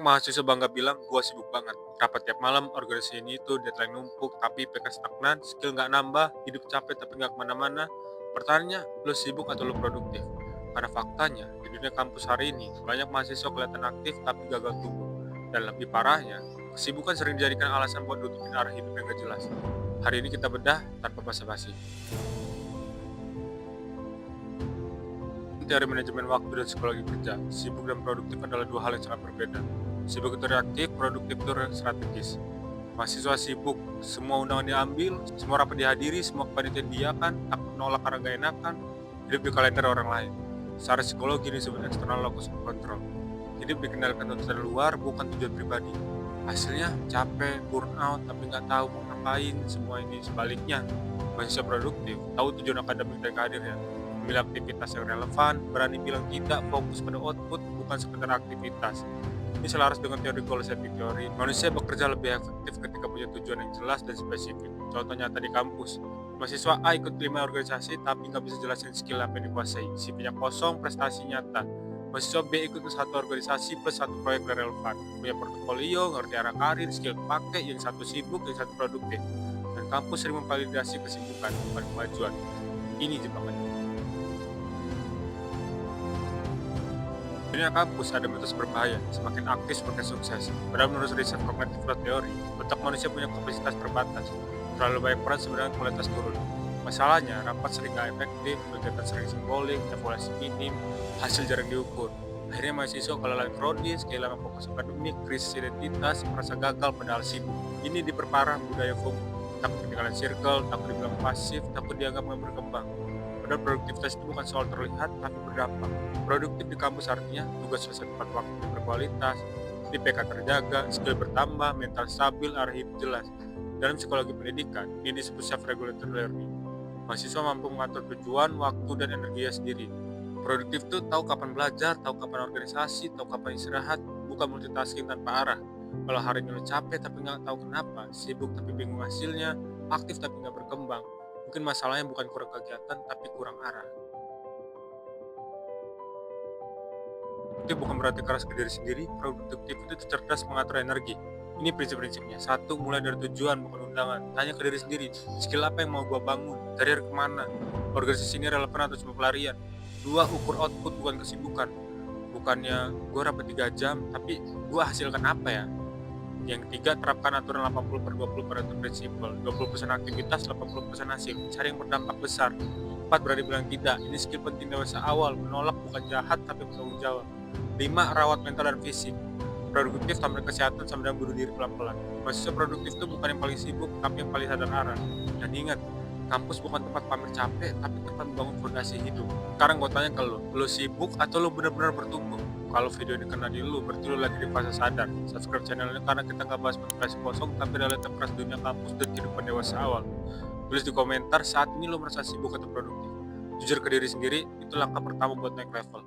Mahasiswa bangga bilang, "Gua sibuk banget. Rapat tiap malam, organisasi ini itu, deadline numpuk, tapi IPK stagnan, skill nggak nambah, hidup capek tapi nggak kemana-mana." Pertanyaannya, lo sibuk atau lo produktif? Karena faktanya, di dunia kampus hari ini, banyak mahasiswa kelihatan aktif tapi gagal tumbuh. Dan lebih parahnya, kesibukan sering dijadikan alasan buat nutupin arah hidup yang gak jelas. Hari ini kita bedah tanpa basa-basi. Teori manajemen waktu dan psikologi kerja, sibuk dan produktif adalah dua hal yang sangat berbeda. Sibuk itu reaktif, produktif itu strategis. Mahasiswa sibuk, semua undangan diambil, semua rapat dihadiri, semua kepanitiaan diiakan, takut nolak karena gak enakan, hidup di kalender orang lain. Secara psikologi disebut external locus of control. Hidup dikendalikan tuntutan luar, bukan tujuan pribadi. Hasilnya capek, burnout, tapi nggak tahu mau ngapain. Semua ini sebaliknya. Mahasiswa produktif, tahu tujuan akademik dan karirnya, memilih aktivitas yang relevan, berani bilang tidak, fokus pada output, bukan sekedar aktivitas. Ini selaras dengan teori goal setting theory. Manusia bekerja lebih efektif ketika punya tujuan yang jelas dan spesifik. Contoh nyata di kampus. Mahasiswa A ikut 5 organisasi tapi nggak bisa jelasin skill apa yang dikuasai. CV-nya kosong, prestasi nyata. Mahasiswa B ikut satu organisasi plus satu proyek relevan. Punya portofolio, ngerti arah karir, skill pakai, yang satu sibuk, yang satu produktif. Dan kampus sering memvalidasi kesibukan, bukan kemajuan. Ini jebakannya. Di dunia kampus ada mitos berbahaya, semakin aktif semakin sukses. Padahal menurut riset cognitive growth theory, otak manusia punya kapasitas terbatas. Terlalu banyak peran sebenarnya kualitas turun. Masalahnya, rapat sering gak efektif, kegiatan sering simbolik, evaluasi minim, hasil jarang diukur. Akhirnya mahasiswa kelelahan kronis, kehilangan fokus akademik, krisis identitas, merasa gagal padahal sibuk. Ini diperparah budaya FOMO, takut ketinggalan circle, takut dibilang pasif, takut dianggap nggak berkembang. Padahal produktivitas itu bukan soal terlihat, tapi berdampak. Produktif di kampus artinya tugas selesai tepat waktu berkualitas, IPK terjaga, skill bertambah, mental stabil, arah hidup jelas. Dalam psikologi pendidikan, ini disebut self-regulated learning. Mahasiswa mampu mengatur tujuan, waktu, dan energinya sendiri. Produktif itu tahu kapan belajar, tahu kapan organisasi, tahu kapan istirahat, bukan multitasking tanpa arah. Kalau hari ini lo capek tapi nggak tahu kenapa, sibuk tapi bingung hasilnya, aktif tapi nggak berkembang, mungkin masalahnya bukan kurang kegiatan tapi kurang arah. Itu bukan berarti keras ke diri sendiri, produktif itu cerdas mengatur energi. Ini prinsip-prinsipnya. Satu, mulai dari tujuan bukan undangan. Tanya ke diri sendiri, skill apa yang mau gua bangun, karir kemana, organisasi ini relevan atau cuma pelarian. Dua, ukur output bukan kesibukan. Bukannya gua rapat 3 jam, tapi gua hasilkan apa ya? Yang ketiga, terapkan aturan 80/20 pada prinsipal. 20% aktivitas, 80% hasil. Cari yang berdampak besar. 4, berani bilang tidak. Ini skill penting dewasa awal. Menolak bukan jahat, tapi bertanggung jawab. 5, rawat mental dan fisik. Produktif sambil kesehatan sambil bunuh diri pelan-pelan. Mahasiswa produktif itu bukan yang paling sibuk, tapi yang paling sadar arah. Dan ingat, kampus bukan tempat pamer capek, tapi tempat membangun fondasi hidup. Sekarang gue tanya ke lo sibuk atau lo benar-benar bertumbuh? Kalau video ini kena di lu, berarti lu lagi di fase sadar. Subscribe channel ini karena kita nggak bahas motivasi kosong, tapi realita keras dunia kampus dan kehidupan dewasa awal. Tulis di komentar saat ini lu merasa sibuk atau produktif. Jujur ke diri sendiri, itu langkah pertama buat naik level.